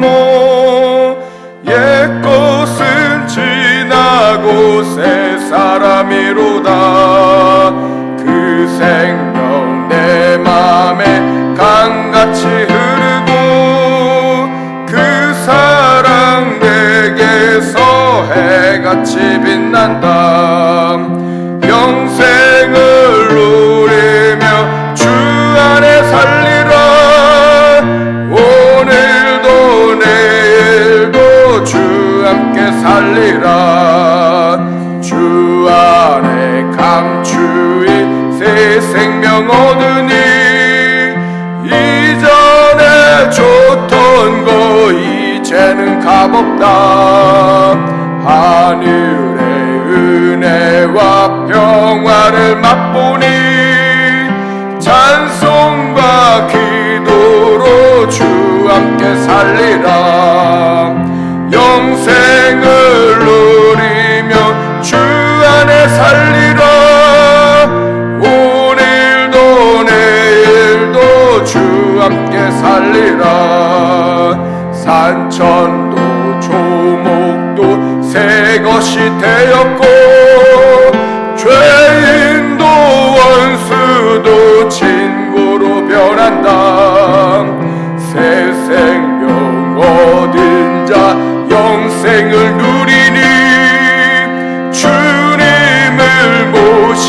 분노 옛것은 지나고 새 사람이로다. 그 생명 내 맘에 강같이 흐르고 그 사랑 내게서 해같이 빛난다. 영생을 누리며 주 안에 살리라. 오늘도 내일도 주 함께 살리라. 주 안에 감추인 새 생명 얻으니 이전에 줬던 거 이제는 값없다. 하늘의 은혜와 평화를 맛보니 찬송과 기도로 주 함께 살리라. 영생을 누리며 주 안에 살리라. 오늘도 내일도 주 함께 살리라. 산천도 조목도 새 것이 되었고 죄인도 원수도 친구로 변한다. 새 생명 얻은 자 영생을 누리니 주님을 모신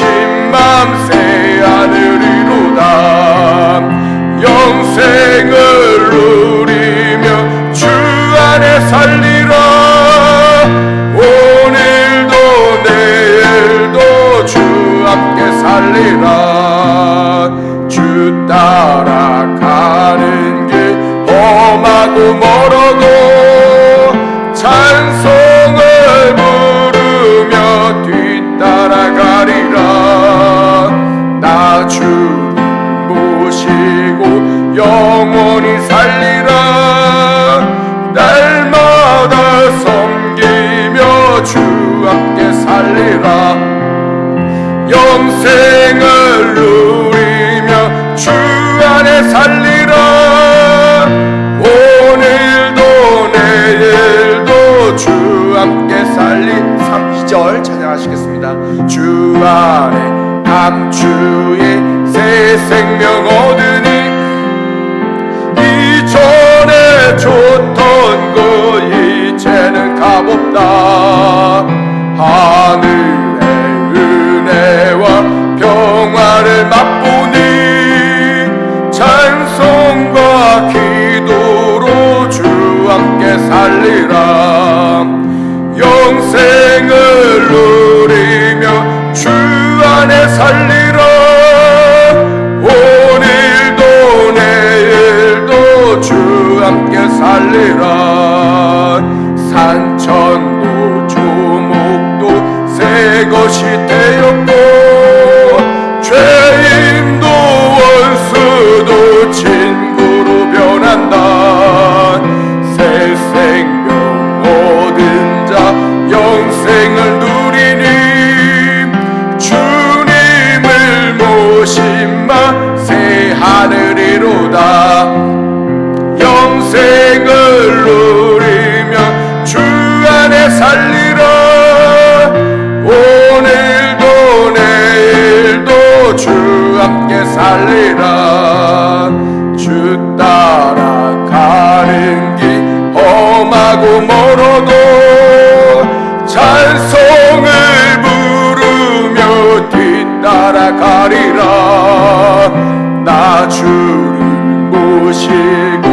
맘 새 하늘이로다. 영생을 누리며 주 안에 살리라. 오늘도 내일도 주 함께 살리라. 주 따라가는 길 험하고 멀어도 찬송을 부르며 뒤따라가리라. 나 주님 모시고 영원히 살리라. 날마다 섬기며 주 함께 살리라. 영생을 누리며 주 안에 살리라. 오늘도 내일도 주 함께 살리. 2절 찬양하시겠습니다. 주 안에 감추인 새 생명 얻으니 이전에 줬던 거 이제는 값없다. 하늘의 은혜와 평화를 맛보니 찬송과 기도로 주 함께 살리라. 영생을 누리며 주 안에 살리라. 오늘도 내일도 주 함께 살리라. 산천도 조목도 새 것이 되었고 죄인도 원수도 친구로 변한다. 새 생명 얻은 자 영생을 누리니 주님을 모신 마 새 하늘이로다. 영생을 누리며 주 안에 살리라. 오늘도 내일도 주 함께 살리라. 주 따라가는 길 험하고 멀어도 찬송을 부르며 뒤따라가리라. 나 주님 모시고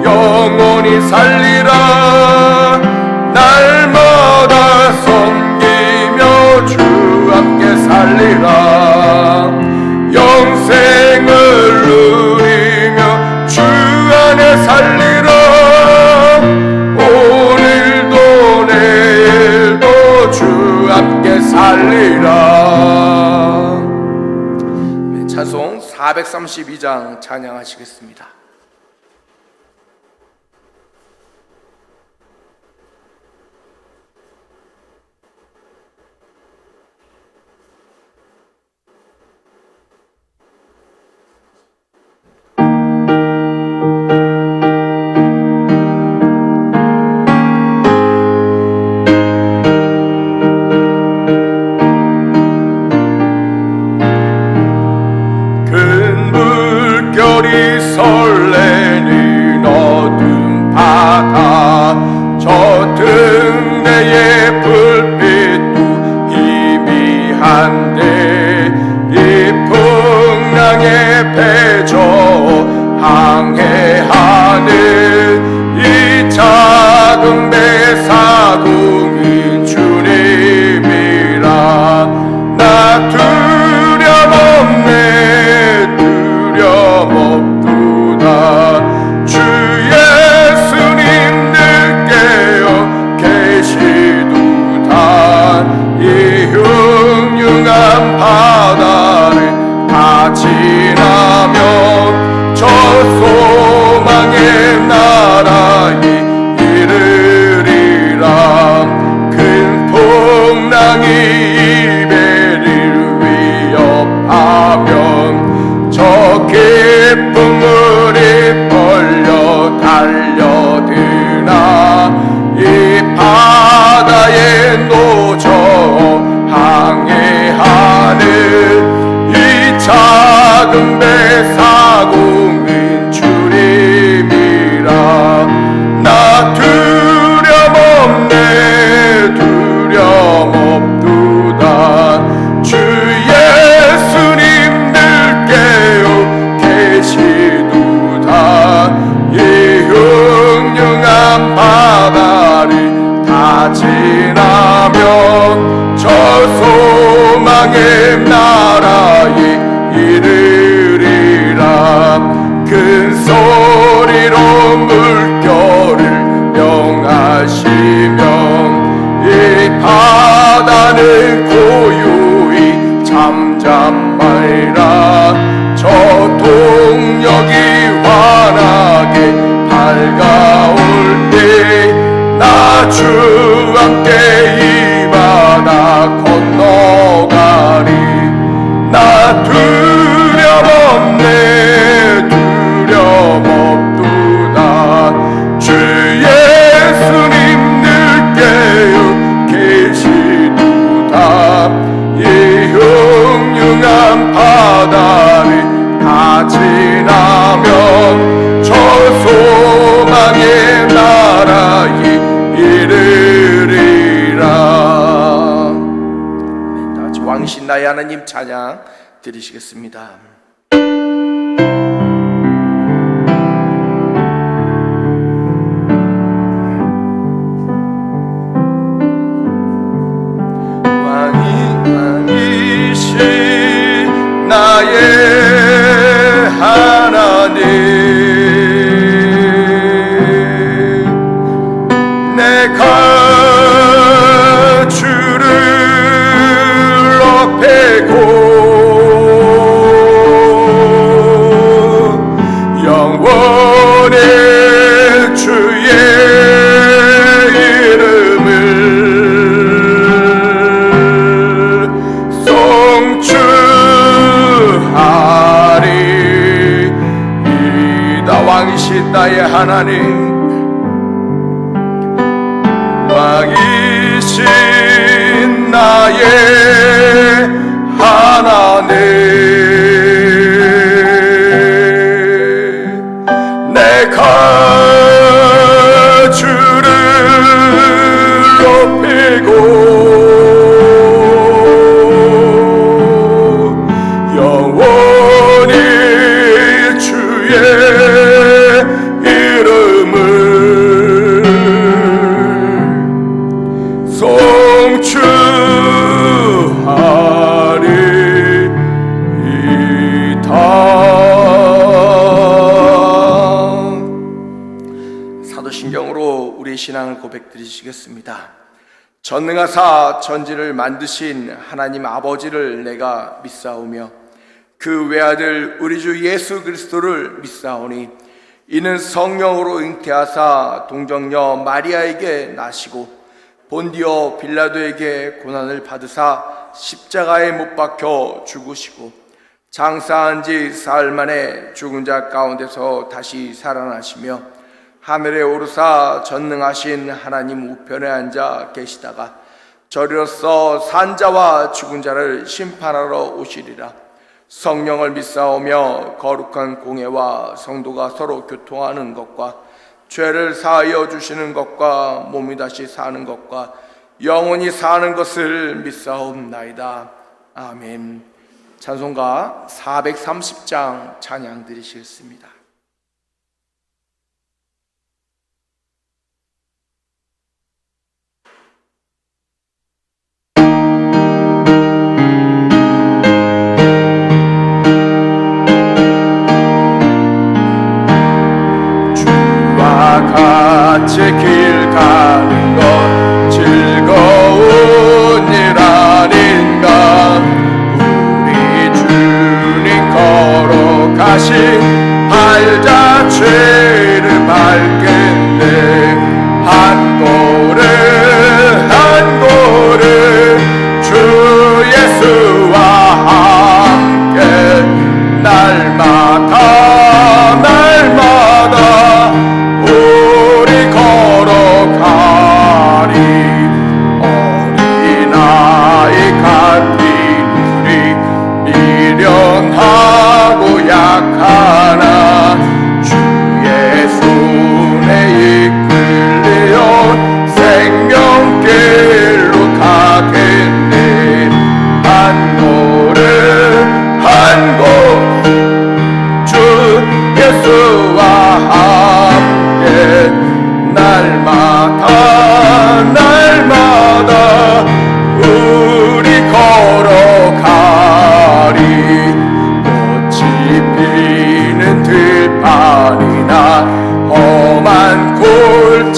영원히 살리라. 날마다 섬기며 주 함께 살리라. 영생을 누리며 주 안에 살리라. 오늘도 내일도 주 함께 살리라. 네, 찬송 432장 찬양하시겠습니다. 다 지나면 저 소망의 나라에 이르리라. 큰 소리로 물결을 명하시면 이 바다는 고요히 잠잠하리라. 저 동력이 환하게 밝아올 때 나 주와 함께 이 바다 건너가리. 나 두려움 없네, 두려움 없도다. 주 예수님 늘 깨어 계시도다. 이 흉흉한 바다를 다 지나면 저 소망의 나라에 이르리라. 다같이 왕이신 나의 하나님 찬양 드리시겠습니다. 왕이신 나의 하나님, 내가 주를 높이고 영원히 주의 이름을 송축하리. 이다 왕이신 나의 하나님, 왕이신 나의 하나님, 내가 주를 높이고 영원히 주의 이름을 송축하리이다. 사도신경으로 우리의 신앙을 고백드리시겠습니다. 전능하사 천지를 만드신 하나님 아버지를 내가 믿사오며 그 외아들 우리 주 예수 그리스도를 믿사오니 이는 성령으로 잉태하사 동정녀 마리아에게 나시고 본디오 빌라도에게 고난을 받으사 십자가에 못 박혀 죽으시고 장사한 지 사흘 만에 죽은 자 가운데서 다시 살아나시며 하늘에 오르사 전능하신 하나님 우편에 앉아 계시다가 저리로서 산 자와 죽은 자를 심판하러 오시리라. 성령을 믿사오며 거룩한 공회와 성도가 서로 교통하는 것과 죄를 사하여 주시는 것과 몸이 다시 사는 것과 영원히 사는 것을 믿사옵나이다. 아멘. 찬송가 430장 찬양 드리시겠습니다. 같이 길 가는 것 즐거운 일 아닌가. 우리 주님 걸어가신 발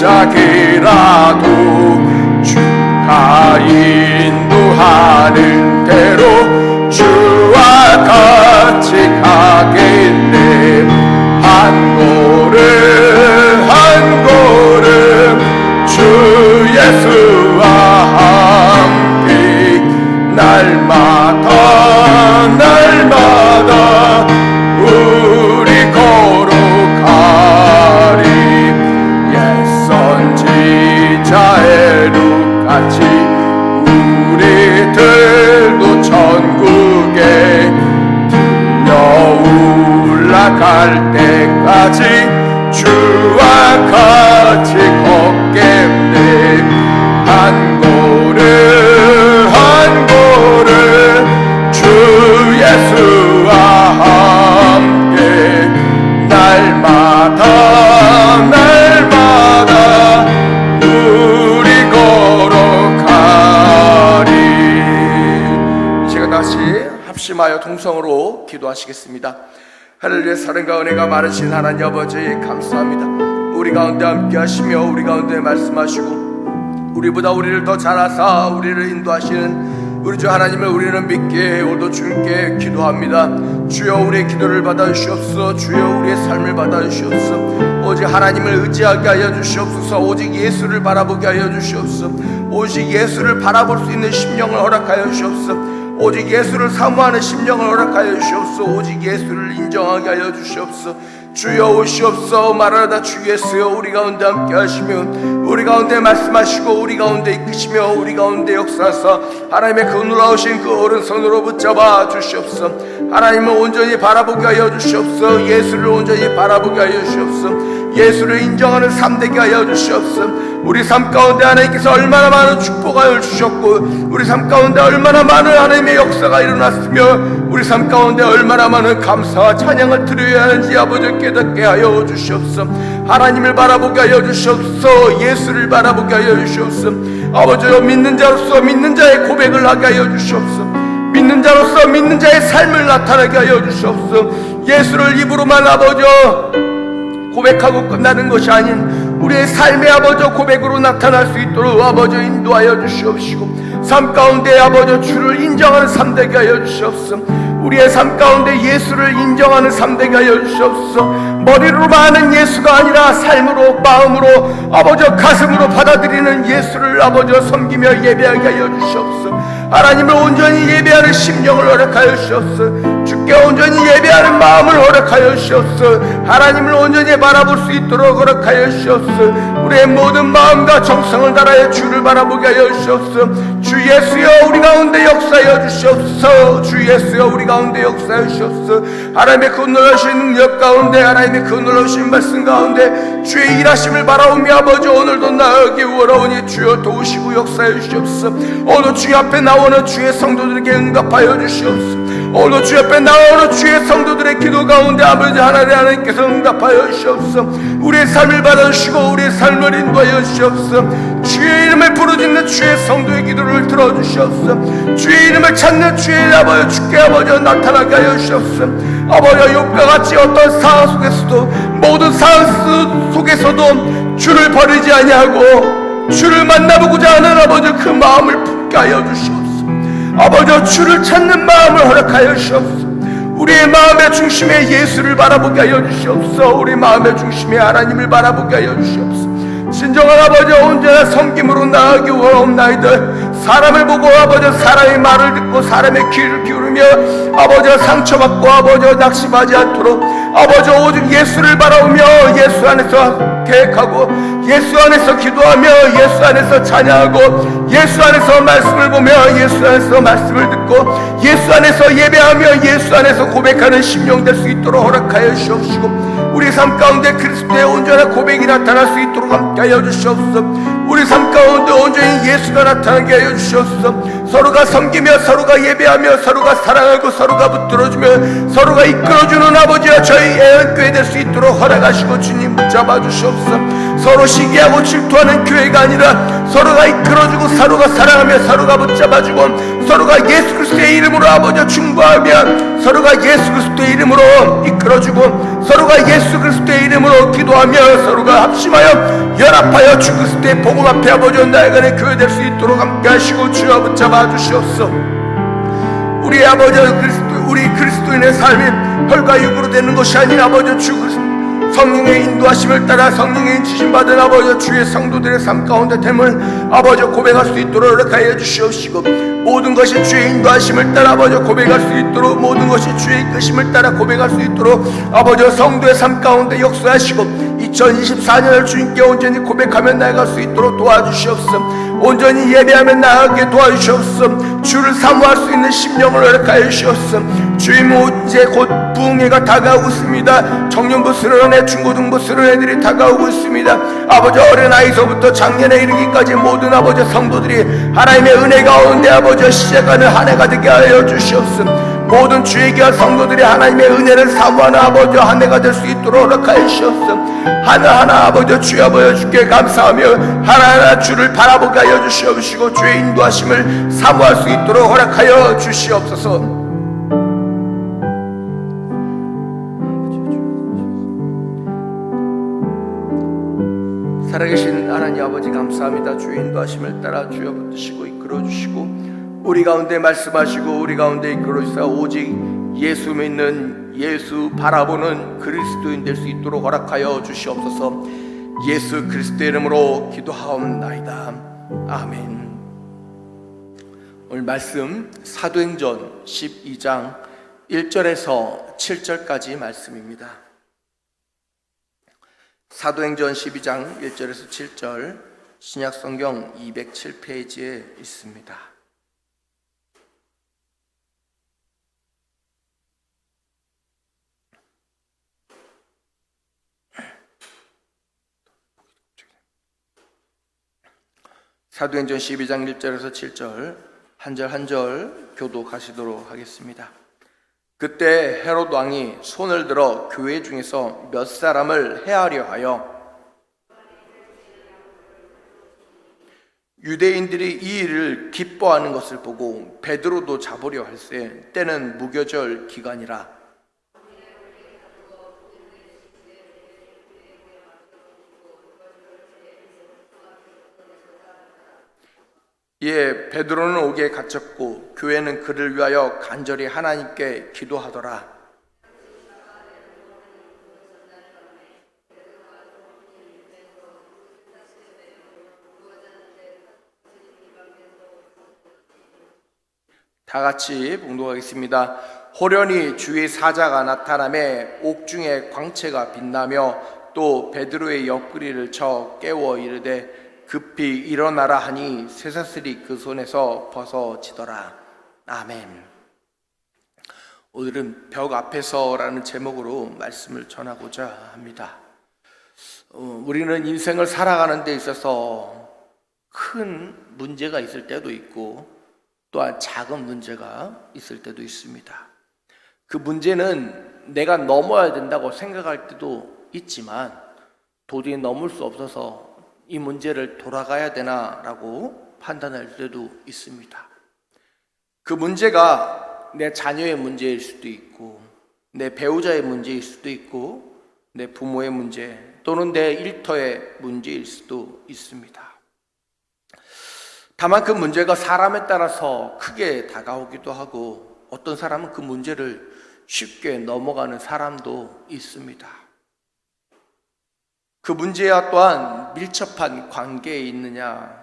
시작이라도 주가 인도하는 대로 주와 같이 가겠네. 한 걸음 한 걸음 주 예수와 함께 날마다 날마다 우리 걸어가리. 옛 선지자의 룩같이 우리들도 천국에 들려 올라갈 때까지 주와 같이 걷겠네. 한 걸음 한 걸음 주 예수와 함께 날마다 날마다 우리 걸어가리. 이 시간 다시 합심하여 동성으로 기도하시겠습니다. 하늘의 사랑과 은혜가 많으신 하나님 아버지 감사합니다. 우리 가운데 함께 하시며 우리 가운데 말씀하시고 우리보다 우리를 더 잘 아사 우리를 인도하시는 우리 주 하나님을 우리는 믿게 오늘도 주님께 기도합니다. 주여 우리의 기도를 받아주시옵소서. 주여 우리의 삶을 받아주시옵소서. 오직 하나님을 의지하게 하여 주시옵소서. 오직 예수를 바라보게 하여 주시옵소서. 오직 예수를 바라볼 수 있는 심령을 허락하여 주시옵소서. 오직 예수를 사모하는 심령을 허락하여 주시옵소서. 오직 예수를 인정하게 하여 주시옵소서. 주여 오시옵소서. 말하다 주 예수여 우리 가운데 함께 하시며 우리 가운데 말씀하시고 우리 가운데 이끄시며 우리 가운데 역사하사 하나님의 그 놀라우신 그 오른손으로 붙잡아 주시옵소서. 하나님을 온전히 바라보게 하여 주시옵소서. 예수를 온전히 바라보게 하여 주시옵소서. 예수를 인정하는 삶 되게 하여 주시옵소서. 우리 삶 가운데 하나님께서 얼마나 많은 축복을 주셨고 우리 삶 가운데 얼마나 많은 하나님의 역사가 일어났으며 우리 삶 가운데 얼마나 많은 감사와 찬양을 드려야 하는지 아버지 깨닫게 하여 주시옵소서. 하나님을 바라보게 하여 주시옵소서. 예수를 바라보게 하여 주시옵소서. 아버지여 믿는 자로서 믿는 자의 고백을 하게 하여 주시옵소서. 믿는 자로서 믿는 자의 삶을 나타나게 하여 주시옵소서. 예수를 입으로만 아버지여 고백하고 끝나는 것이 아닌 우리의 삶의 아버지 고백으로 나타날 수 있도록 아버지 인도하여 주시옵시고 삶 가운데 아버지 주를 인정하는 삶 되게 하여 주시옵소서. 우리의 삶 가운데 예수를 인정하는 삶 되게 하여 주시옵소서. 머리로만 하는 예수가 아니라 삶으로 마음으로 아버지 가슴으로 받아들이는 예수를 아버지 섬기며 예배하게 하여 주시옵소서. 하나님을 온전히 예배하는 심령을 허락하여 주시옵소서. 주께 온전히 예배하는 마음을 허락하여 주시옵소서. 하나님을 온전히 바라볼 수 있도록 허락하여 주시옵소서. 우리의 모든 마음과 정성을 다하여 주를 바라보게 하여 주시옵소서. 주 예수여 우리 가운데 역사하여 주시옵소서. 주 예수여 우리 가운데 역사하여 주시옵소서. 하나님의 그 놀라우신 능력 가운데 하나님의 그 놀라우신 말씀 가운데 주의 일하심을 바라오며 아버지 오늘도 나에게 원하오니 주여 도우시고 역사하여 주시옵소서. 오늘 주 앞에 나오는 주의 성도들에게 응답하여 주시옵소서. 오늘 주 앞에 나오는 주의 성도들의 기도 가운데 아버지 하나님께서 응답하여 주시옵소서. 우리의 삶을 받아주시고 우리의 삶을 인도하여 주시옵소서. 주의 이름을 부르짖는 주의 성도의 기도를 들어주시옵소서. 주의 이름을 찾는 주의 아버지 주께 아버지 나타나게 하여 주시옵소서. 아버지 욥과 같이 어떤 상황 속에서도 모든 상황 속에서도 주를 버리지 아니하고 주를 만나보고자 하는 아버지 그 마음을 품게 하여 주시옵소서. 아버지 주를 찾는 마음을 허락하여 주시옵소서. 우리의 마음의 중심에 예수를 바라보게 하여 주시옵소서. 우리 마음의 중심에 하나님을 바라보게 하여 주시옵소서. 진정한 아버지 온전한 섬김으로 나아가기 원하옵나이다. 사람을 보고 아버지 사람의 말을 듣고 사람의 귀를 기울이며 아버지 상처받고 아버지 낙심하지 않도록 아버지 오직 예수를 바라오며 예수 안에서 계획하고 예수 안에서 기도하며 예수 안에서 찬양하고 예수 안에서 말씀을 보며 예수 안에서 말씀을 듣고 예수 안에서 예배하며 예수 안에서 고백하는 심령 될 수 있도록 허락하여 주시옵시고 우리 삶 가운데 그리스도의 온전한 고백이 나타날 수 있도록 함께하여 주시옵소서. 우리 삶 가운데 온전히 예수가 나타나게 하여 주시옵소서. 서로가 섬기며 서로가 예배하며 서로가 사랑하고 서로가 붙들어주며 서로가 이끌어주는 아버지와 저희 애원교회 될 수 있도록 허락하시고 주님 붙잡아 주시옵소서. 서로 시기하고 질투하는 교회가 아니라 서로가 이끌어주고 서로가 사랑하며 서로가 붙잡아주고 서로가 예수 그리스도의 이름으로 아버지 중보하며 서로가 예수 그리스도의 이름으로 이끌어주고 서로가 예수 그리스도의 이름으로 기도하며 서로가 합심하여 연합하여 주 그리스도의 복음 앞에 아버지 나아가는 교회 될 수 있도록 함께 하시고 주여 붙잡아 주시옵소서. 우리 아버지 우리 그리스도인의 삶이 혈과 육으로 되는 것이 아니라 아버지 주 그리스도 성령의 인도하심을 따라 성령의 인치심 받은 아버지 주의 성도들의 삶 가운데 됨을 아버지 고백할 수 있도록 허락하여 주시옵시고 모든 것이 주의 인도하심을 따라 아버지 고백할 수 있도록 모든 것이 주의 이끄심을 따라 고백할 수 있도록 아버지 성도의 삶 가운데 역사하시고 2024년을 주님께 온전히 고백하며 나아갈 수 있도록 도와주시옵소서. 온전히 예배하며 나아가게 도와주시옵소서. 주를 사모할 수 있는 심령을 허락하여 주시옵소서. 주님 이제 곧 부흥회가 다가오고 있습니다. 청년부스러운 애 중고등부스러운 애들이 다가오고 있습니다. 아버지 어린아이서부터 작년에 이르기까지 모든 아버지 성도들이 하나님의 은혜 가운데 아버지 시작하는 한 해가 되게 하여 주시옵소서. 모든 주의 귀한 성도들이 하나님의 은혜를 사모하는 아버지 한 해가 될 수 있도록 허락하여 주시옵소서. 하나하나 아버지 주여 아버지 주께 감사하며 하나하나 주를 바라보게 하여 주시옵시고 주의 인도하심을 사모할 수 있도록 허락하여 주시옵소서. 살아계신 하나님 아버지 감사합니다. 주의 인도하심을 따라 주여 붙드시고 이끌어주시고 우리 가운데 말씀하시고 우리 가운데 이끌어주사 오직 예수 믿는 예수 바라보는 그리스도인 될 수 있도록 허락하여 주시옵소서. 예수 그리스도의 이름으로 기도하옵나이다. 아멘. 오늘 말씀 사도행전 12장 1절에서 7절까지 말씀입니다. 사도행전 12장 1절에서 7절 신약성경 207페이지에 있습니다. 사도행전 12장 1절에서 7절 한 절 한 절 교독하시도록 하겠습니다. 그때 헤롯 왕이 손을 들어 교회 중에서 몇 사람을 해하려 하여 유대인들이 이 일을 기뻐하는 것을 보고 베드로도 잡으려 할세 때는 무교절 기간이라. 이에 베드로는 옥에 갇혔고 교회는 그를 위하여 간절히 하나님께 기도하더라. 다 같이 봉독하겠습니다. 호련히 주의 사자가 나타나매 옥중에 광채가 빛나며 또 베드로의 옆구리를 쳐 깨워 이르되 급히 일어나라 하니 쇠사슬이 그 손에서 벗어지더라. 아멘. 오늘은 벽 앞에서라는 제목으로 말씀을 전하고자 합니다. 우리는 인생을 살아가는 데 있어서 큰 문제가 있을 때도 있고 또한 작은 문제가 있을 때도 있습니다. 그 문제는 내가 넘어야 된다고 생각할 때도 있지만 도저히 넘을 수 없어서 이 문제를 돌아가야 되나라고 판단할 때도 있습니다. 그 문제가 내 자녀의 문제일 수도 있고 내 배우자의 문제일 수도 있고 내 부모의 문제 또는 내 일터의 문제일 수도 있습니다. 다만 그 문제가 사람에 따라서 크게 다가오기도 하고 어떤 사람은 그 문제를 쉽게 넘어가는 사람도 있습니다. 그 문제와 또한 밀접한 관계에 있느냐,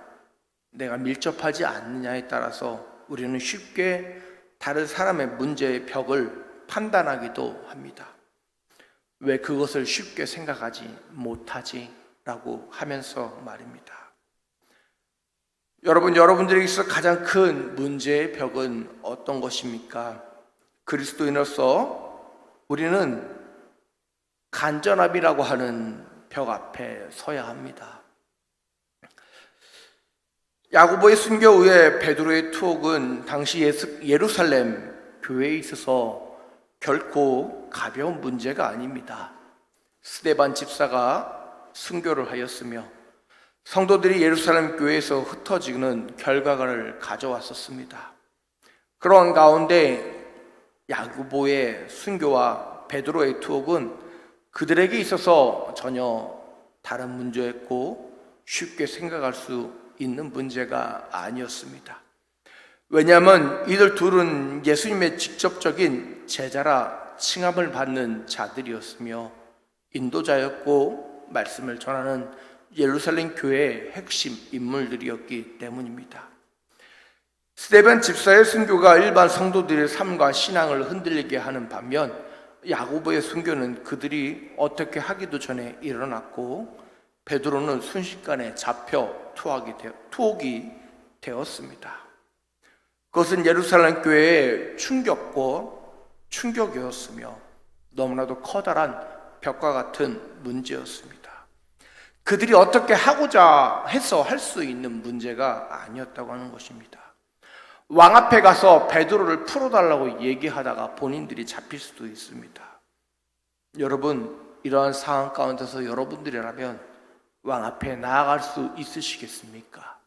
내가 밀접하지 않느냐에 따라서 우리는 쉽게 다른 사람의 문제의 벽을 판단하기도 합니다. 왜 그것을 쉽게 생각하지 못하지? 라고 하면서 말입니다. 여러분들에게 있어 가장 큰 문제의 벽은 어떤 것입니까? 그리스도인으로서 우리는 간전함이라고 하는 벽 앞에 서야 합니다. 야고보의 순교 후에 베드로의 투옥은 당시 예루살렘 교회에 있어서 결코 가벼운 문제가 아닙니다. 스데반 집사가 순교를 하였으며 성도들이 예루살렘 교회에서 흩어지는 결과를 가져왔었습니다. 그런 가운데 야고보의 순교와 베드로의 투옥은 그들에게 있어서 전혀 다른 문제였고 쉽게 생각할 수 있는 문제가 아니었습니다. 왜냐하면 이들 둘은 예수님의 직접적인 제자라 칭함을 받는 자들이었으며 인도자였고 말씀을 전하는 예루살렘 교회의 핵심 인물들이었기 때문입니다. 스데반 집사의 순교가 일반 성도들의 삶과 신앙을 흔들리게 하는 반면 야고보의 순교는 그들이 어떻게 하기도 전에 일어났고 베드로는 순식간에 잡혀 투옥이 되었습니다. 그것은 예루살렘 교회의 충격이었으며 너무나도 커다란 벽과 같은 문제였습니다. 그들이 어떻게 하고자 해서 할 수 있는 문제가 아니었다고 하는 것입니다. 왕 앞에 가서 베드로를 풀어달라고 얘기하다가 본인들이 잡힐 수도 있습니다. 여러분, 이러한 상황 가운데서 여러분들이라면 왕 앞에 나아갈 수 있으시겠습니까?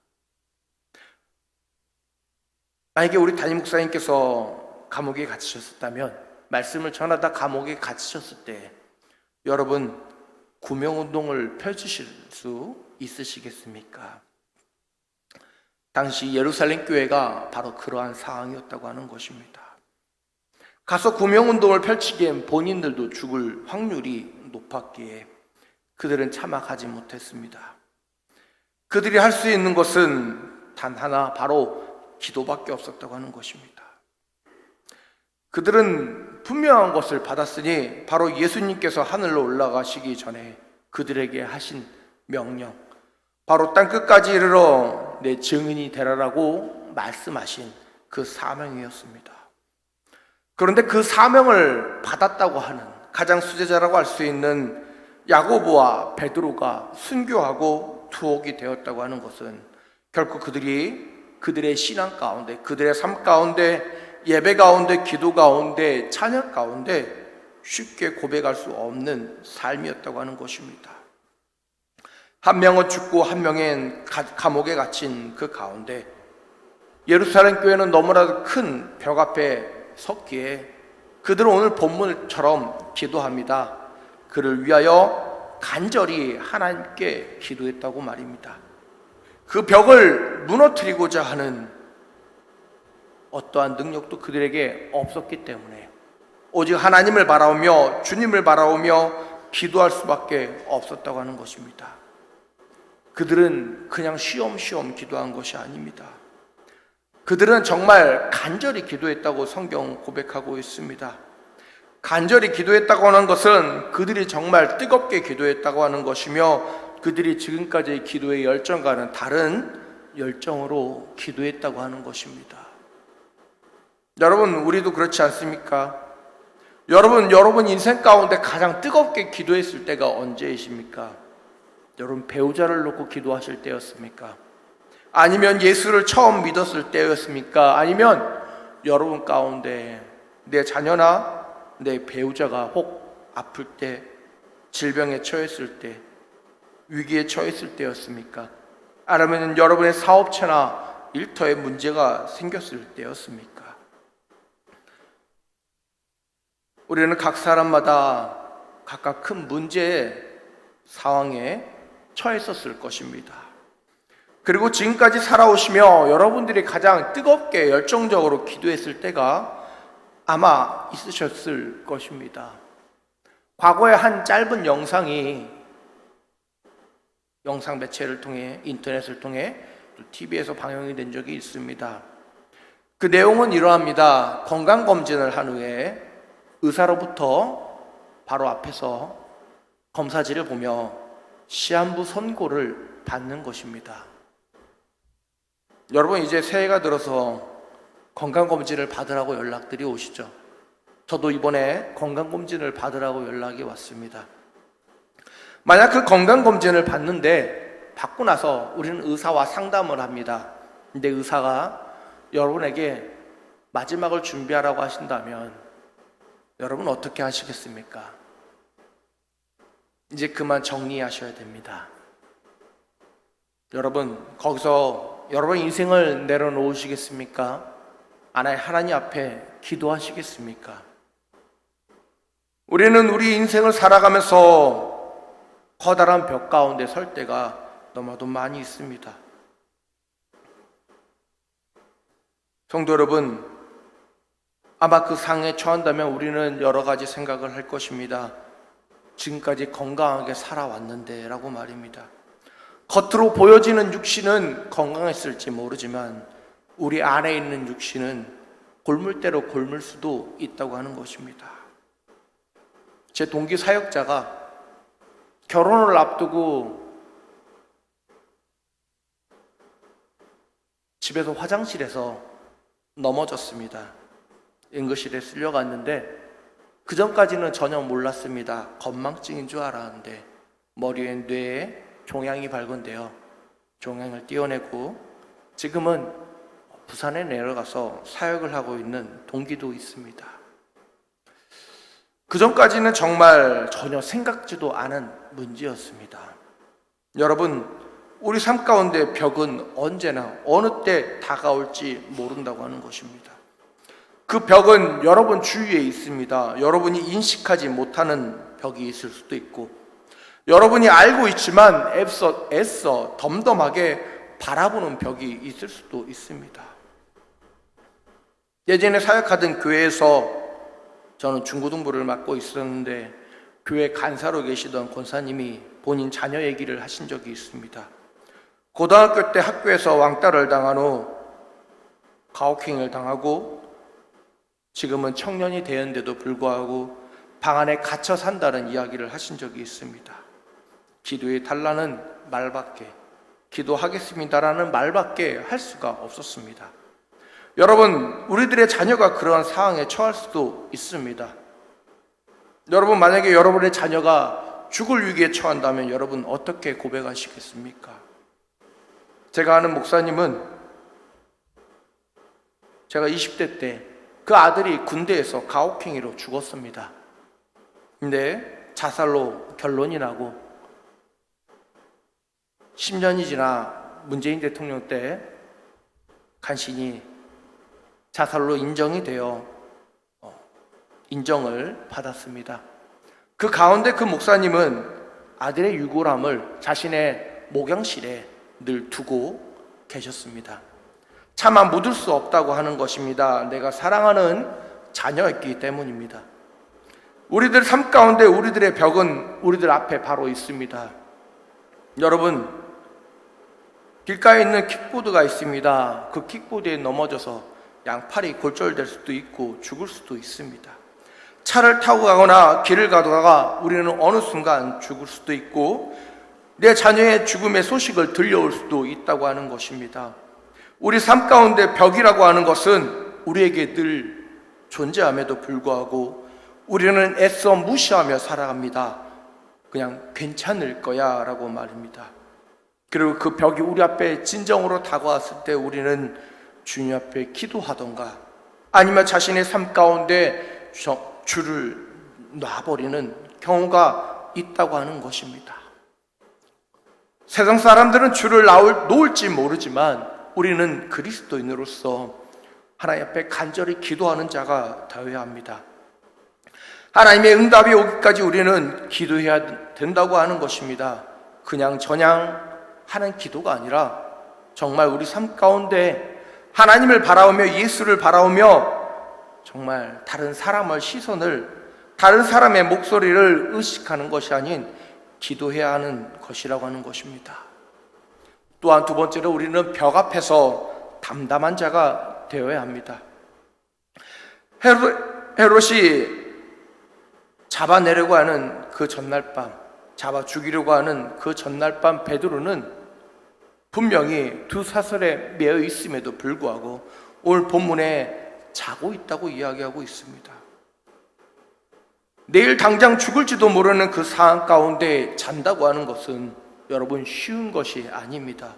만약에 우리 담임 목사님께서 감옥에 갇히셨다면, 말씀을 전하다 감옥에 갇히셨을 때 여러분 구명운동을 펼치실 수 있으시겠습니까? 당시 예루살렘 교회가 바로 그러한 상황이었다고 하는 것입니다. 가서 구명운동을 펼치기엔 본인들도 죽을 확률이 높았기에 그들은 참아가지 못했습니다. 그들이 할 수 있는 것은 단 하나, 바로 기도밖에 없었다고 하는 것입니다. 그들은 분명한 것을 받았으니 바로 예수님께서 하늘로 올라가시기 전에 그들에게 하신 명령, 바로 땅끝까지 이르러 내 증인이 되라라고 말씀하신 그 사명이었습니다. 그런데 그 사명을 받았다고 하는 가장 수제자라고 할 수 있는 야고보와 베드로가 순교하고 투옥이 되었다고 하는 것은 결코 그들의 신앙 가운데, 그들의 삶 가운데, 예배 가운데, 기도 가운데, 찬양 가운데 쉽게 고백할 수 없는 삶이었다고 하는 것입니다. 한 명은 죽고 한 명은 감옥에 갇힌 그 가운데 예루살렘 교회는 너무나도 큰 벽 앞에 섰기에 그들은 오늘 본문처럼 기도합니다. 그를 위하여 간절히 하나님께 기도했다고 말입니다. 그 벽을 무너뜨리고자 하는 어떠한 능력도 그들에게 없었기 때문에 오직 하나님을 바라오며 주님을 바라오며 기도할 수밖에 없었다고 하는 것입니다. 그들은 그냥 쉬엄쉬엄 기도한 것이 아닙니다. 그들은 정말 간절히 기도했다고 성경 고백하고 있습니다. 간절히 기도했다고 하는 것은 그들이 정말 뜨겁게 기도했다고 하는 것이며 그들이 지금까지의 기도의 열정과는 다른 열정으로 기도했다고 하는 것입니다. 여러분, 우리도 그렇지 않습니까? 여러분 인생 가운데 가장 뜨겁게 기도했을 때가 언제이십니까? 여러분 배우자를 놓고 기도하실 때였습니까? 아니면 예수를 처음 믿었을 때였습니까? 아니면 여러분 가운데 내 자녀나 내 배우자가 혹 아플 때, 질병에 처했을 때, 위기에 처했을 때였습니까? 아니면 여러분의 사업체나 일터에 문제가 생겼을 때였습니까? 우리는 각 사람마다 각각 큰 문제의 상황에 처했었을 것입니다. 그리고 지금까지 살아오시며 여러분들이 가장 뜨겁게 열정적으로 기도했을 때가 아마 있으셨을 것입니다. 과거에 한 짧은 영상이 영상 매체를 통해, 인터넷을 통해 또 TV에서 방영이 된 적이 있습니다. 그 내용은 이러합니다. 건강검진을 한 후에 의사로부터 바로 앞에서 검사지를 보며 시한부 선고를 받는 것입니다. 여러분, 이제 새해가 들어서 건강검진을 받으라고 연락들이 오시죠. 저도 이번에 건강검진을 받으라고 연락이 왔습니다. 만약 그 건강검진을 받고 나서 우리는 의사와 상담을 합니다. 근데 의사가 여러분에게 마지막을 준비하라고 하신다면 여러분 어떻게 하시겠습니까? 이제 그만 정리하셔야 됩니다. 여러분, 거기서 여러분 인생을 내려놓으시겠습니까? 하나님 앞에 기도하시겠습니까? 우리는 우리 인생을 살아가면서 커다란 벽 가운데 설 때가 너무나도 많이 있습니다. 성도 여러분, 아마 그 상에 처한다면 우리는 여러 가지 생각을 할 것입니다. 지금까지 건강하게 살아왔는데 라고 말입니다. 겉으로 보여지는 육신은 건강했을지 모르지만 우리 안에 있는 육신은 골물대로 골물 수도 있다고 하는 것입니다. 제 동기 사역자가 결혼을 앞두고 집에서 화장실에서 넘어졌습니다. 응급실에 쓸려갔는데 그 전까지는 전혀 몰랐습니다. 건망증인 줄 알았는데 머리에 뇌에 종양이 발견되어 종양을 떼어내고 지금은 부산에 내려가서 사역을 하고 있는 동기도 있습니다. 그 전까지는 정말 전혀 생각지도 않은 문제였습니다. 여러분, 우리 삶 가운데 벽은 언제나 어느 때 다가올지 모른다고 하는 것입니다. 그 벽은 여러분 주위에 있습니다. 여러분이 인식하지 못하는 벽이 있을 수도 있고 여러분이 알고 있지만 애써 덤덤하게 바라보는 벽이 있을 수도 있습니다. 예전에 사역하던 교회에서 저는 중고등부를 맡고 있었는데 교회 간사로 계시던 권사님이 본인 자녀 얘기를 하신 적이 있습니다. 고등학교 때 학교에서 왕따를 당한 후 가혹행위를 당하고 지금은 청년이 되었는데도 불구하고 방 안에 갇혀 산다는 이야기를 하신 적이 있습니다. 기도해 달라는 말밖에, 기도하겠습니다라는 말밖에 할 수가 없었습니다. 여러분, 우리들의 자녀가 그러한 상황에 처할 수도 있습니다. 여러분, 만약에 여러분의 자녀가 죽을 위기에 처한다면 여러분 어떻게 고백하시겠습니까? 제가 아는 목사님은 제가 20대 때 그 아들이 군대에서 가혹행위로 죽었습니다. 근데 자살로 결론이 나고 10년이 지나 문재인 대통령 때 간신히 자살로 인정이 되어 인정을 받았습니다. 그 가운데 그 목사님은 아들의 유골함을 자신의 목양실에 늘 두고 계셨습니다. 차마 묻을 수 없다고 하는 것입니다. 내가 사랑하는 자녀였기 때문입니다. 우리들 삶 가운데 우리들의 벽은 우리들 앞에 바로 있습니다. 여러분, 길가에 있는 킥보드가 있습니다. 그 킥보드에 넘어져서 양팔이 골절될 수도 있고 죽을 수도 있습니다. 차를 타고 가거나 길을 가다가 우리는 어느 순간 죽을 수도 있고 내 자녀의 죽음의 소식을 들려올 수도 있다고 하는 것입니다. 우리 삶 가운데 벽이라고 하는 것은 우리에게 늘 존재함에도 불구하고 우리는 애써 무시하며 살아갑니다. 그냥 괜찮을 거야 라고 말입니다. 그리고 그 벽이 우리 앞에 진정으로 다가왔을 때 우리는 주님 앞에 기도하던가 아니면 자신의 삶 가운데 줄을 놔버리는 경우가 있다고 하는 것입니다. 세상 사람들은 줄을 놓을지 모르지만 우리는 그리스도인으로서 하나님 앞에 간절히 기도하는 자가 되어야 합니다. 하나님의 응답이 오기까지 우리는 기도해야 된다고 하는 것입니다. 그냥 저냥 하는 기도가 아니라 정말 우리 삶 가운데 하나님을 바라보며 예수를 바라보며 정말 다른 사람의 시선을, 다른 사람의 목소리를 의식하는 것이 아닌 기도해야 하는 것이라고 하는 것입니다. 또한 두 번째로 우리는 벽 앞에서 담담한 자가 되어야 합니다. 헤롯이 잡아내려고 하는 그 전날 밤, 잡아 죽이려고 하는 그 전날 밤 베드로는 분명히 두 사슬에 매여 있음에도 불구하고 오늘 본문에 자고 있다고 이야기하고 있습니다. 내일 당장 죽을지도 모르는 그 상황 가운데 잔다고 하는 것은 여러분 쉬운 것이 아닙니다.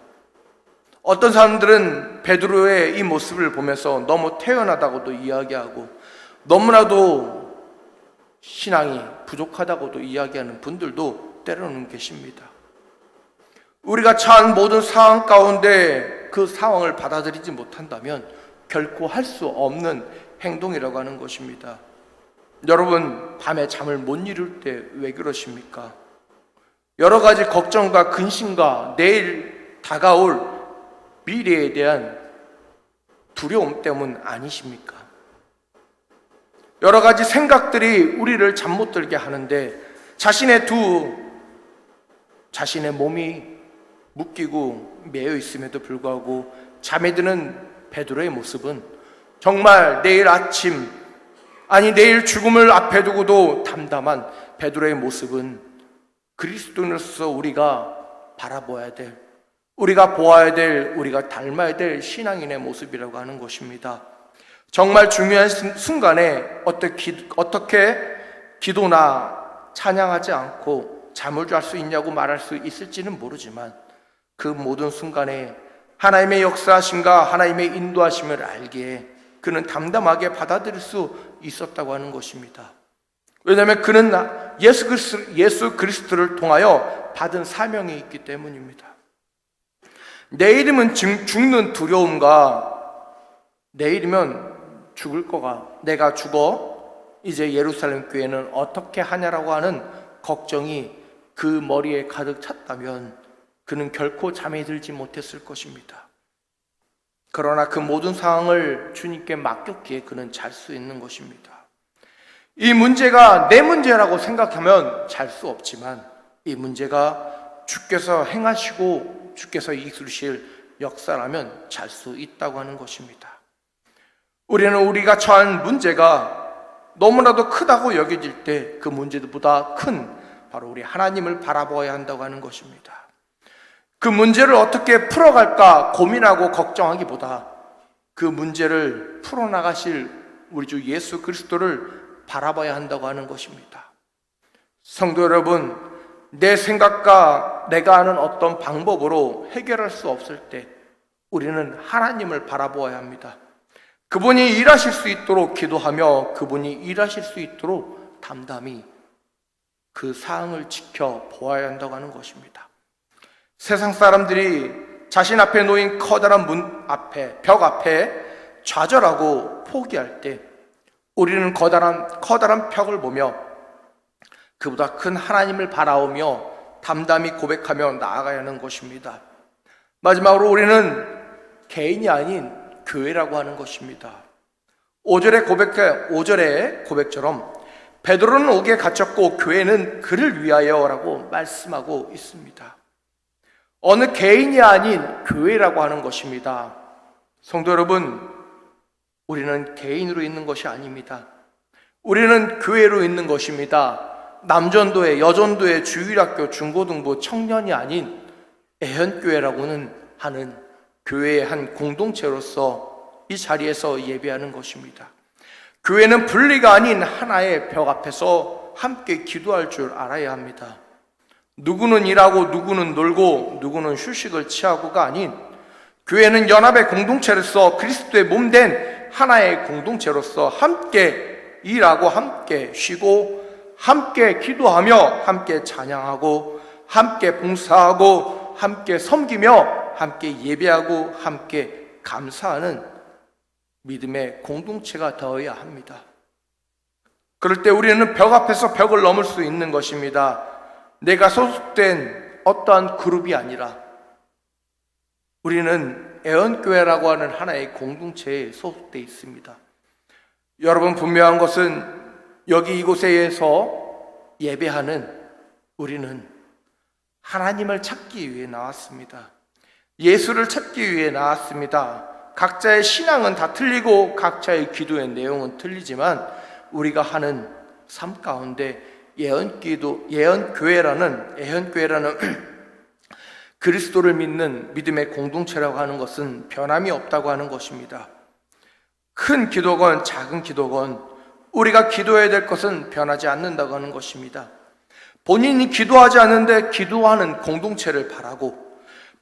어떤 사람들은 베드로의 이 모습을 보면서 너무 태연하다고도 이야기하고 너무나도 신앙이 부족하다고도 이야기하는 분들도 때로는 계십니다. 우리가 처한 모든 상황 가운데 그 상황을 받아들이지 못한다면 결코 할 수 없는 행동이라고 하는 것입니다. 여러분, 밤에 잠을 못 이룰 때 왜 그러십니까? 여러 가지 걱정과 근심과 내일 다가올 미래에 대한 두려움 때문 아니십니까? 여러 가지 생각들이 우리를 잠 못 들게 하는데 자신의 몸이 묶이고 매여 있음에도 불구하고 잠에 드는 베드로의 모습은 정말 내일 아침, 아니 내일 죽음을 앞에 두고도 담담한 베드로의 모습은 그리스도인으로서 우리가 바라보아야 될, 우리가 보아야 될, 우리가 닮아야 될 신앙인의 모습이라고 하는 것입니다. 정말 중요한 순간에 어떻게 기도나 찬양하지 않고 잠을 잘 수 있냐고 말할 수 있을지는 모르지만 그 모든 순간에 하나님의 역사하심과 하나님의 인도하심을 알기에 그는 담담하게 받아들일 수 있었다고 하는 것입니다. 왜냐하면 그는 예수 그리스도를 통하여 받은 사명이 있기 때문입니다. 내일이면 죽는 두려움과 내일이면 죽을 거가, 내가 죽어 이제 예루살렘 교회는 어떻게 하냐라고 하는 걱정이 그 머리에 가득 찼다면 그는 결코 잠에 들지 못했을 것입니다. 그러나 그 모든 상황을 주님께 맡겼기에 그는 잘 수 있는 것입니다. 이 문제가 내 문제라고 생각하면 잘 수 없지만 이 문제가 주께서 행하시고 주께서 이루실 역사라면 잘 수 있다고 하는 것입니다. 우리는 우리가 처한 문제가 너무나도 크다고 여겨질 때 그 문제보다 큰 바로 우리 하나님을 바라보아야 한다고 하는 것입니다. 그 문제를 어떻게 풀어갈까 고민하고 걱정하기보다 그 문제를 풀어나가실 우리 주 예수 그리스도를 바라봐야 한다고 하는 것입니다. 성도 여러분, 내 생각과 내가 아는 어떤 방법으로 해결할 수 없을 때 우리는 하나님을 바라보아야 합니다. 그분이 일하실 수 있도록 기도하며 그분이 일하실 수 있도록 담담히 그 사항을 지켜보아야 한다고 하는 것입니다. 세상 사람들이 자신 앞에 놓인 커다란 벽 앞에 좌절하고 포기할 때 우리는 커다란 벽을 보며 그보다 큰 하나님을 바라오며 담담히 고백하며 나아가야 하는 것입니다. 마지막으로 우리는 개인이 아닌 교회라고 하는 것입니다. 5절의 고백처럼 베드로는 옥에 갇혔고 교회는 그를 위하여라고 말씀하고 있습니다. 어느 개인이 아닌 교회라고 하는 것입니다. 성도 여러분, 우리는 개인으로 있는 것이 아닙니다. 우리는 교회로 있는 것입니다. 남전도회, 여전도회, 주일학교, 중고등부, 청년이 아닌 애현교회라고는 하는 교회의 한 공동체로서 이 자리에서 예배하는 것입니다. 교회는 분리가 아닌 하나의 벽 앞에서 함께 기도할 줄 알아야 합니다. 누구는 일하고 누구는 놀고 누구는 휴식을 취하고가 아닌 교회는 연합의 공동체로서 그리스도의 몸된 하나의 공동체로서 함께 일하고 함께 쉬고 함께 기도하며 함께 찬양하고 함께 봉사하고 함께 섬기며 함께 예배하고 함께 감사하는 믿음의 공동체가 되어야 합니다. 그럴 때 우리는 벽 앞에서 벽을 넘을 수 있는 것입니다. 내가 소속된 어떠한 그룹이 아니라 우리는 애언교회라고 하는 하나의 공동체에 소속되어 있습니다. 여러분, 분명한 것은 여기 이곳에서 예배하는 우리는 하나님을 찾기 위해 나왔습니다. 예수를 찾기 위해 나왔습니다. 각자의 신앙은 다 틀리고 각자의 기도의 내용은 틀리지만 우리가 하는 삶 가운데 애언교회라는 그리스도를 믿는 믿음의 공동체라고 하는 것은 변함이 없다고 하는 것입니다. 큰 기도건 작은 기도건 우리가 기도해야 될 것은 변하지 않는다고 하는 것입니다. 본인이 기도하지 않는데 기도하는 공동체를 바라고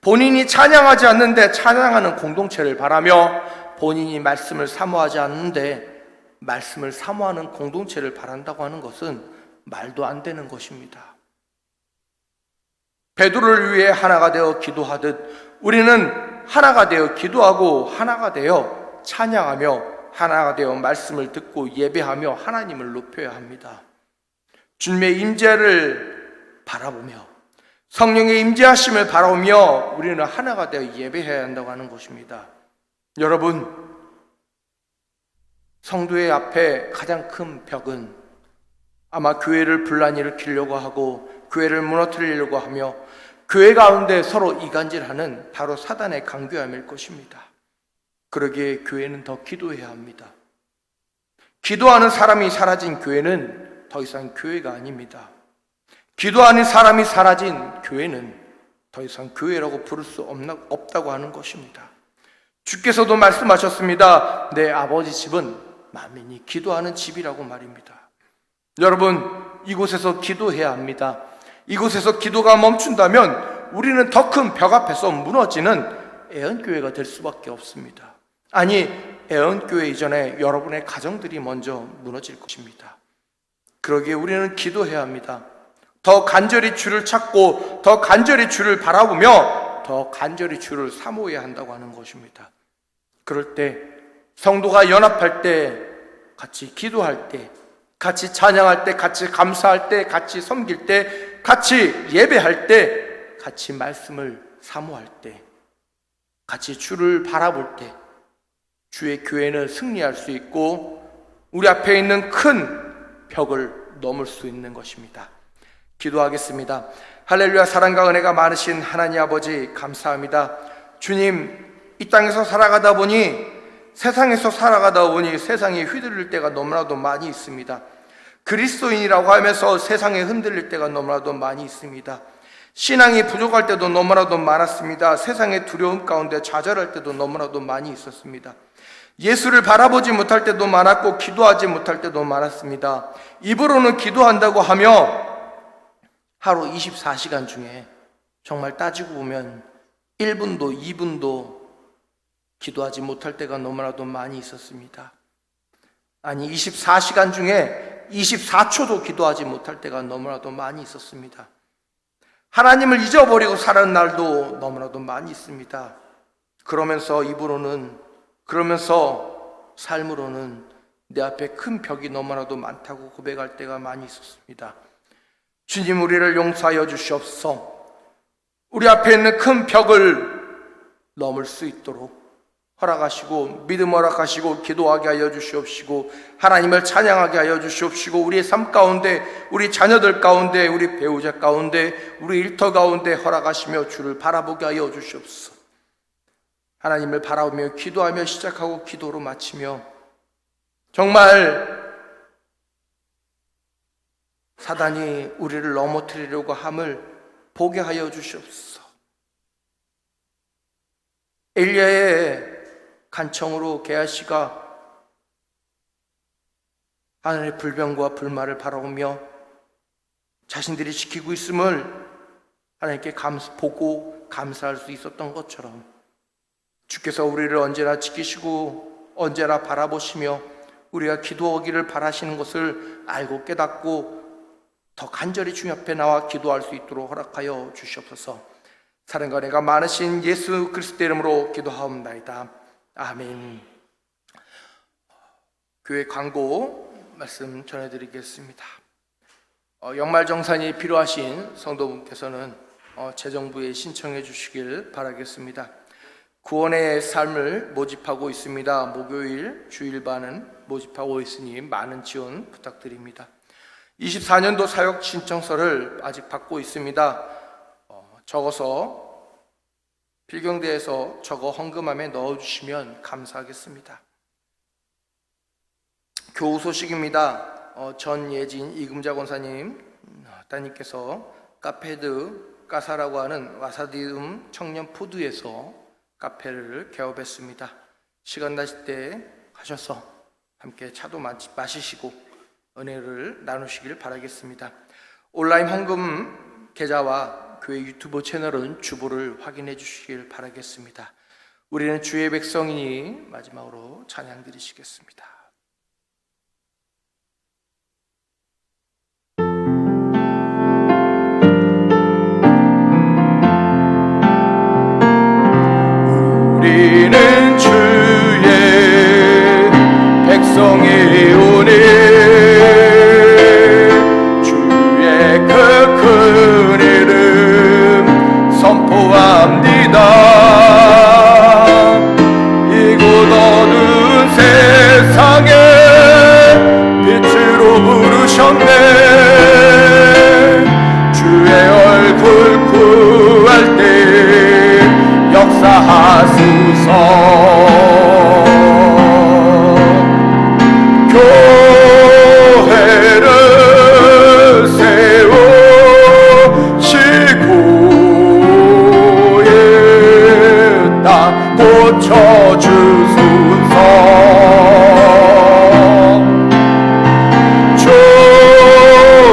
본인이 찬양하지 않는데 찬양하는 공동체를 바라며 본인이 말씀을 사모하지 않는데 말씀을 사모하는 공동체를 바란다고 하는 것은 말도 안 되는 것입니다. 베드로를 위해 하나가 되어 기도하듯 우리는 하나가 되어 기도하고 하나가 되어 찬양하며 하나가 되어 말씀을 듣고 예배하며 하나님을 높여야 합니다. 주님의 임재를 바라보며 성령의 임재하심을 바라보며 우리는 하나가 되어 예배해야 한다고 하는 것입니다. 여러분, 성도의 앞에 가장 큰 벽은 아마 교회를 분란히 일으키려고 하고 교회를 무너뜨리려고 하며 교회 가운데 서로 이간질하는 바로 사단의 강교함일 것입니다. 그러기에 교회는 더 기도해야 합니다. 기도하는 사람이 사라진 교회는 더 이상 교회가 아닙니다. 기도하는 사람이 사라진 교회는 더 이상 교회라고 부를 수 없다고 하는 것입니다. 주께서도 말씀하셨습니다. 내 아버지 집은 만민이 기도하는 집이라고 말입니다. 여러분, 이곳에서 기도해야 합니다. 이곳에서 기도가 멈춘다면 우리는 더 큰 벽 앞에서 무너지는 애언교회가 될 수밖에 없습니다. 아니, 애언교회 이전에 여러분의 가정들이 먼저 무너질 것입니다. 그러기에 우리는 기도해야 합니다. 더 간절히 주를 찾고 더 간절히 주를 바라보며 더 간절히 주를 사모해야 한다고 하는 것입니다. 그럴 때 성도가 연합할 때, 같이 기도할 때, 같이 찬양할 때, 같이 감사할 때, 같이 섬길 때, 같이 예배할 때, 같이 말씀을 사모할 때, 같이 주를 바라볼 때 주의 교회는 승리할 수 있고 우리 앞에 있는 큰 벽을 넘을 수 있는 것입니다. 기도하겠습니다. 할렐루야. 사랑과 은혜가 많으신 하나님 아버지, 감사합니다. 주님, 이 땅에서 살아가다 보니 세상에서 살아가다 보니 세상에 휘둘릴 때가 너무나도 많이 있습니다. 그리스도인이라고 하면서 세상에 흔들릴 때가 너무나도 많이 있습니다. 신앙이 부족할 때도 너무나도 많았습니다. 세상의 두려움 가운데 좌절할 때도 너무나도 많이 있었습니다. 예수를 바라보지 못할 때도 많았고 기도하지 못할 때도 많았습니다. 입으로는 기도한다고 하며 하루 24시간 중에 정말 따지고 보면 1분도 2분도 기도하지 못할 때가 너무나도 많이 있었습니다. 아니, 24시간 중에 24초도 기도하지 못할 때가 너무나도 많이 있었습니다. 하나님을 잊어버리고 사는 날도 너무나도 많이 있습니다. 그러면서 삶으로는 내 앞에 큰 벽이 너무나도 많다고 고백할 때가 많이 있었습니다. 주님, 우리를 용서하여 주시옵소서. 우리 앞에 있는 큰 벽을 넘을 수 있도록 허락하시고 믿음 허락하시고 기도하게 하여 주시옵시고 하나님을 찬양하게 하여 주시옵시고 우리의 삶 가운데, 우리 자녀들 가운데, 우리 배우자 가운데, 우리 일터 가운데 허락하시며 주를 바라보게 하여 주시옵소서. 하나님을 바라보며 기도하며 시작하고 기도로 마치며 정말 사단이 우리를 넘어뜨리려고 함을 보게 하여 주시옵소서. 엘리야의 간청으로 게하시가 하늘의 불병과 불말을 바라보며 자신들이 지키고 있음을 하나님께 보고 감사할 수 있었던 것처럼 주께서 우리를 언제나 지키시고 언제나 바라보시며 우리가 기도하기를 바라시는 것을 알고 깨닫고 더 간절히 주님 앞에 나와 기도할 수 있도록 허락하여 주시옵소서. 사랑과 은혜가 많으신 예수 그리스도 이름으로 기도하옵나이다. 아멘. 교회 광고 말씀 전해드리겠습니다. 연말정산이 필요하신 성도분께서는 재정부에 신청해 주시길 바라겠습니다. 구원의 삶을 모집하고 있습니다. 목요일 주일반은 모집하고 있으니 많은 지원 부탁드립니다. 24년도 사역 신청서를 아직 받고 있습니다. 적어서 필경대에서 적어 헌금함에 넣어주시면 감사하겠습니다. 교우 소식입니다. 전예진 이금자 권사님 따님께서 카페드 까사라고 하는 와사디움 청년 푸드에서 카페를 개업했습니다. 시간 나실 때 가셔서 함께 차도 마시시고 은혜를 나누시길 바라겠습니다. 온라인 헌금 계좌와 교회 유튜브 채널은 주보를 확인해 주시길 바라겠습니다. 우리는 주의 백성이니 마지막으로 찬양 드리시겠습니다. 우리는 주의 백성이 오니 주의 그 큰 이름 선포합니다. 이곳 어두운 세상에 빛으로 부르셨네. 주의 얼굴 구할 때 역사하소서. 교회를 세우시고 땅 고쳐주소서.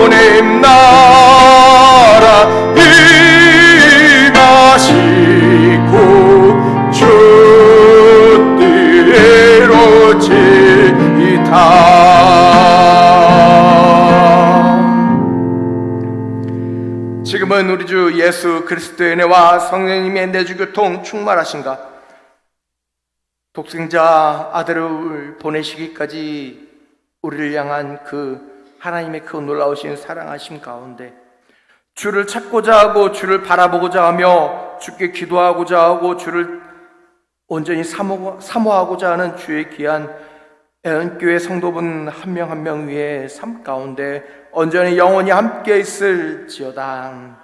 주님 나라 임하시고 주 뜻 이루어지이다. 지금은 우리 주 예수 그리스도의 은혜와 성령님의 내주교통 충만하신가 독생자 아들을 보내시기까지 우리를 향한 그 하나님의 그 놀라우신 사랑하심 가운데 주를 찾고자 하고 주를 바라보고자 하며 주께 기도하고자 하고 주를 온전히 사모하고자 하는 주의 귀한 애언교회 성도분 한 명 한 명 위에 삶 가운데 온전히 영원히 함께 있을지어다.